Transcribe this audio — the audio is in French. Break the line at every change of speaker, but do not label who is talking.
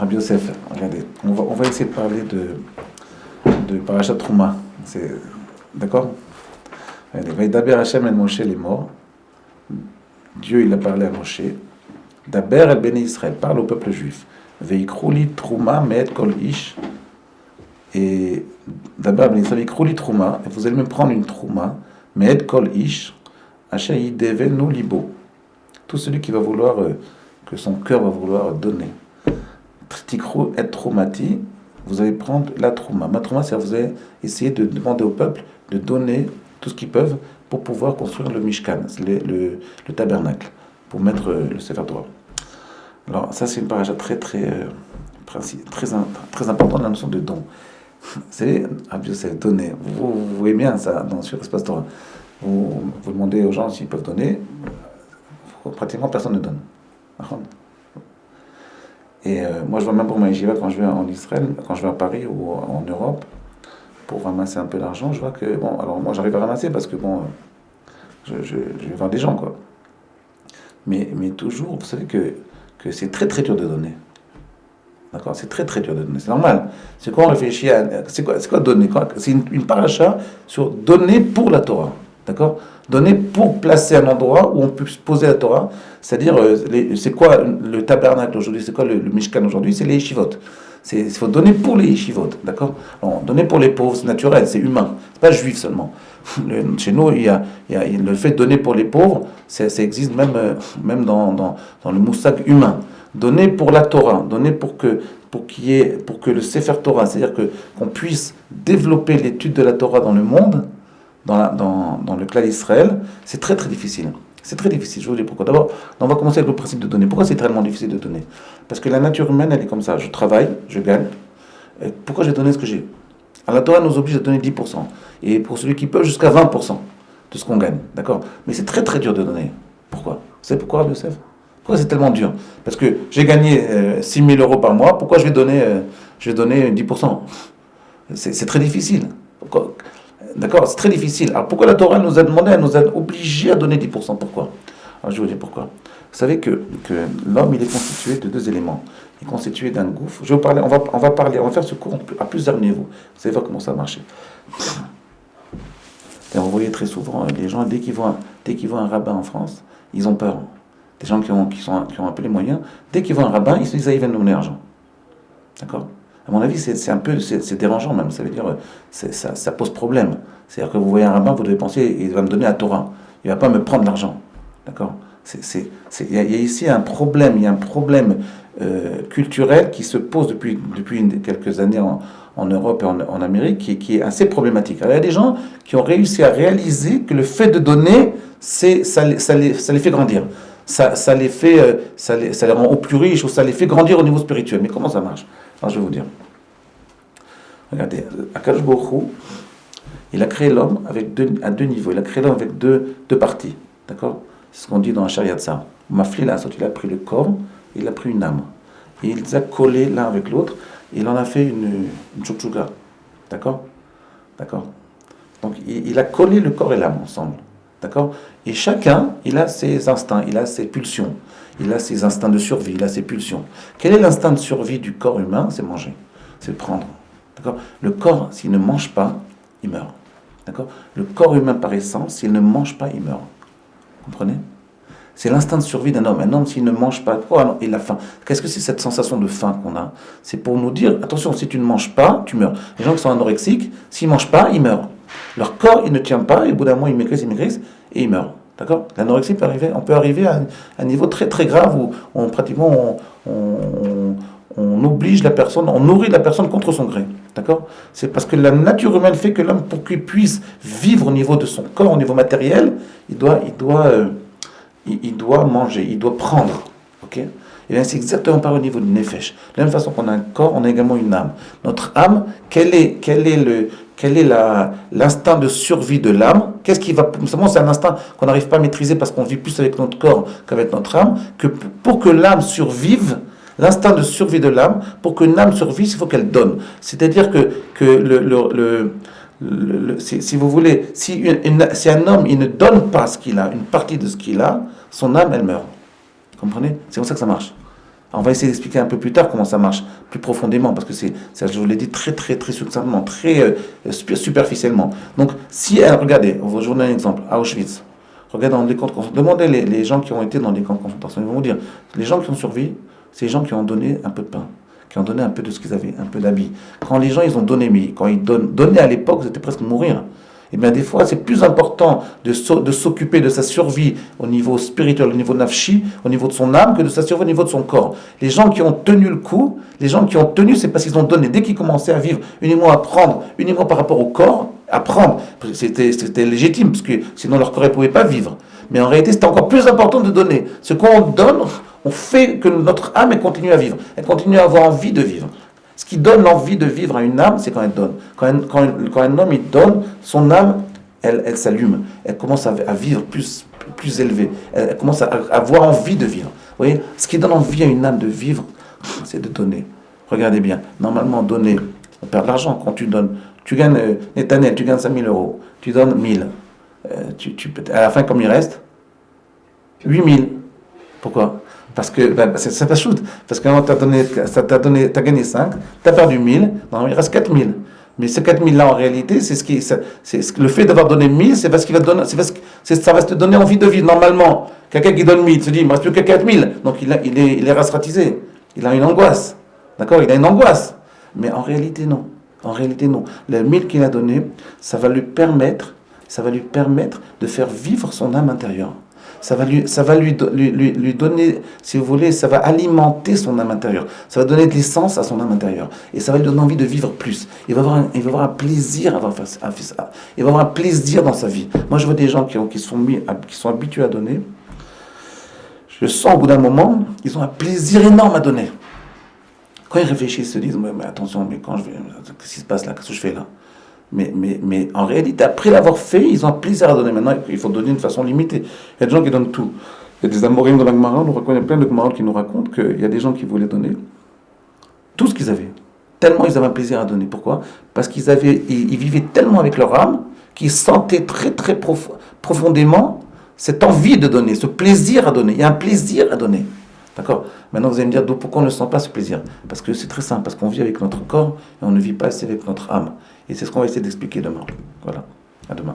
Rabbi Yosef, regardez, on va essayer de parler de Parashat Trouma. D'accord? Regardez, Vaïdaber Hashem el Moshe les morts. Dieu, il a parlé à Moshe. Daber el Béné Israël, parle au peuple juif. Veikrouli Trouma me'et kol ish. Et d'abord, Veikrouli Trouma, et vous allez me prendre une Trouma, me'et kol ish, Asher yidevenu libo. Tout celui qui va vouloir, que son cœur va vouloir donner. Tikrou et Troumati, vous allez prendre la Trouma. Ma Trouma, c'est vous allez essayer de demander au peuple de donner tout ce qu'ils peuvent pour pouvoir construire le Mishkan, le tabernacle, pour mettre le Sefer Torah. Alors, ça, c'est une paracha très importante, la notion de don. C'est Rabbi Yosef, donner. Vous voyez bien ça sur l'espace Torah. Vous demandez aux gens s'ils peuvent donner, pratiquement personne ne donne. Et moi, je vois même pour ma yeshiva, quand je vais en Israël, quand je vais à Paris ou en Europe, pour ramasser un peu d'argent, je vois que, bon, alors moi j'arrive à ramasser parce que, bon, je vais voir des gens, quoi. Mais toujours, vous savez que c'est très dur de donner. D'accord? C'est très dur de donner. C'est normal. C'est quoi on réfléchit à. C'est quoi donner? C'est une paracha sur donner pour la Torah. D'accord? Donner pour placer un endroit où on peut poser la Torah. C'est-à-dire, c'est quoi le tabernacle aujourd'hui? C'est quoi le Mishkan aujourd'hui? C'est les yeshivot. Il faut donner pour les yeshivot. D'accord? Alors, donner pour les pauvres, c'est naturel, c'est humain. C'est pas juif seulement. Chez nous, il y a le fait de donner pour les pauvres, ça existe même dans le moussag humain. Donner pour la Torah, donner pour que le Sefer Torah, c'est-à-dire qu'on puisse développer l'étude de la Torah dans le monde, dans le clan d'Israël, c'est très difficile. C'est très difficile, je vous dis pourquoi. D'abord, on va commencer avec le principe de donner. Pourquoi c'est tellement difficile de donner? Parce que la nature humaine, elle est comme ça. Je travaille, je gagne. Et pourquoi j'ai donné ce que j'ai? Alors, la Torah nous oblige à donner 10%. Et pour celui qui peut, jusqu'à 20% de ce qu'on gagne. D'accord? Mais c'est très dur de donner. Pourquoi? Vous savez pourquoi, Rabbi Yosef? Pourquoi c'est tellement dur? Parce que j'ai gagné 6 000 euros par mois. Pourquoi je vais donner 10%? C'est très difficile. Pourquoi? D'accord, c'est très difficile. Alors pourquoi la Torah nous a demandé, elle nous a obligés à donner 10%? Pourquoi? Alors je vais vous dire pourquoi. Vous savez que l'homme, il est constitué de deux éléments. Il est constitué d'un gouffre. Je vais vous parler, on va faire ce cours à plusieurs niveaux. Vous savez voir comment ça marche. Et vous voyez très souvent, les gens, dès qu'ils voient un rabbin en France, ils ont peur. Des gens qui ont un peu les moyens, dès qu'ils voient un rabbin, ils se disent, ah, il vient nous donner l'argent. D'accord? À mon avis, c'est dérangeant même. Ça veut dire, ça pose problème. C'est-à-dire que vous voyez un rabbin, vous devez penser, il va me donner la Torah. Il ne va pas me prendre l'argent. D'accord? Il y a ici un problème. Il y a un problème culturel qui se pose depuis quelques années en Europe et en Amérique, qui est assez problématique. Alors, il y a des gens qui ont réussi à réaliser que le fait de donner, ça les fait grandir. Ça les rend au plus riches, ou ça les fait grandir au niveau spirituel. Mais comment ça marche? Alors je vais vous dire. Regardez, Akadosh Baruch Hu, il a créé l'homme à deux niveaux. Il a créé l'homme avec deux parties. D'accord? C'est ce qu'on dit dans Asher Yatzar. Mafli la il a pris le corps, il a pris une âme. Et il les a collés l'un avec l'autre. Et il en a fait une chouchouga. D'accord? Donc il a collé le corps et l'âme ensemble. D'accord? Et chacun, il a ses instincts, il a ses pulsions, il a ses instincts de survie, il a ses pulsions. Quel est l'instinct de survie du corps humain? C'est manger, c'est prendre. D'accord? Le corps, s'il ne mange pas, il meurt. D'accord? Le corps humain, par essence, s'il ne mange pas, il meurt. Vous comprenez? C'est l'instinct de survie d'un homme. Un homme, s'il ne mange pas, il a faim. Qu'est-ce que c'est cette sensation de faim qu'on a? C'est pour nous dire, attention, si tu ne manges pas, tu meurs. Les gens qui sont anorexiques, s'ils ne mangent pas, ils meurent. Leur corps, il ne tient pas, et au bout d'un moment, ils maigrissent, et ils meurent. D'accord? L'anorexie on peut arriver à un niveau très grave où on oblige la personne, on nourrit la personne contre son gré. D'accord? C'est parce que la nature humaine fait que l'homme, pour qu'il puisse vivre au niveau de son corps, au niveau matériel, il doit manger, il doit prendre. Ok? Et bien c'est exactement pareil au niveau du nefesh. De la même façon qu'on a un corps, on a également une âme. Notre âme, quel est l'instinct de survie de l'âme? Qu'est-ce qui va... C'est un instinct qu'on n'arrive pas à maîtriser parce qu'on vit plus avec notre corps qu'avec notre âme. Que pour que l'âme survive, l'instinct de survie de l'âme, pour qu'une âme survive, il faut qu'elle donne. C'est-à-dire que si vous voulez, si un homme il ne donne pas ce qu'il a, une partie de ce qu'il a, son âme, elle meurt. Vous comprenez? C'est comme ça que ça marche. On va essayer d'expliquer un peu plus tard comment ça marche, plus profondément, parce que ça, je vous l'ai dit très, très, très succinctement, très superficiellement. Donc, regardez, je vous donne un exemple, à Auschwitz. Regardez dans les camps de concentration. Demandez les gens qui ont été dans les camps de concentration. Ils vont vous dire, les gens qui ont survécu, c'est les gens qui ont donné un peu de pain, qui ont donné un peu de ce qu'ils avaient, un peu d'habits. Quand les gens, ils ont donné, mais quand ils donnaient à l'époque, c'était presque mourir. Et bien des fois, c'est plus important de s'occuper de sa survie au niveau spirituel, au niveau nafshi, au niveau de son âme, que de sa survie au niveau de son corps. Les gens qui ont tenu le coup, les gens qui ont tenu, c'est parce qu'ils ont donné. Dès qu'ils commençaient à vivre uniquement à prendre, uniquement par rapport au corps, à prendre, c'était légitime, parce que sinon leur corps ne pouvait pas vivre. Mais en réalité, c'était encore plus important de donner. Ce qu'on donne, on fait que notre âme, elle continue à vivre. Elle continue à avoir envie de vivre. Ce qui donne l'envie de vivre à une âme, c'est quand elle donne. Quand un homme il donne, son âme, elle s'allume. Elle commence à vivre plus élevé. Elle commence à avoir envie de vivre. Vous voyez, ce qui donne envie à une âme de vivre, c'est de donner. Regardez bien. Normalement, donner, on perd de l'argent quand tu donnes. Tu gagnes, Netanel, tu gagnes 5 000 euros. Tu donnes 1 000. À la fin, comme il reste 8 000. Pourquoi ? Parce que ça t'ajoute. Parce que t'as gagné 5, t'as perdu 1 000, non, il reste 4 000. Mais ces 4 000 là, en réalité, le fait d'avoir donné 1 000, c'est parce qu'il va te donner, ça va te donner envie de vivre. Normalement, quelqu'un qui donne 1 000 se dit, il ne me reste plus que 4 000. Donc il est rastratisé. Il a une angoisse. D'accord ? Il a une angoisse. Mais en réalité, non. En réalité, non. Le 1 000 qu'il a donné, ça va lui permettre de faire vivre son âme intérieure. Ça va lui donner, si vous voulez, ça va alimenter son âme intérieure. Ça va donner de l'essence à son âme intérieure. Et ça va lui donner envie de vivre plus. Il va avoir un plaisir à faire ça. Il va avoir un plaisir dans sa vie. Moi, je vois des gens qui sont habitués à donner. Je sens au bout d'un moment, ils ont un plaisir énorme à donner. Quand ils réfléchissent, ils se disent, mais attention, mais qu'est-ce qui se passe là ? Qu'est-ce que je fais là ? Mais en réalité, après l'avoir fait, ils ont un plaisir à donner. Maintenant, il faut donner d'une façon limitée. Il y a des gens qui donnent tout. Il y a des amorim dans la Gemara, il y a plein de Gemara qui nous racontent qu'il y a des gens qui voulaient donner tout ce qu'ils avaient. Tellement ils avaient un plaisir à donner. Pourquoi ? Parce qu'ils vivaient tellement avec leur âme qu'ils sentaient très très profondément cette envie de donner, ce plaisir à donner. Il y a un plaisir à donner. D'accord ? Maintenant, vous allez me dire, pourquoi on ne sent pas ce plaisir ? Parce que c'est très simple, parce qu'on vit avec notre corps et on ne vit pas assez avec notre âme. Et c'est ce qu'on va essayer d'expliquer demain. Voilà, à demain.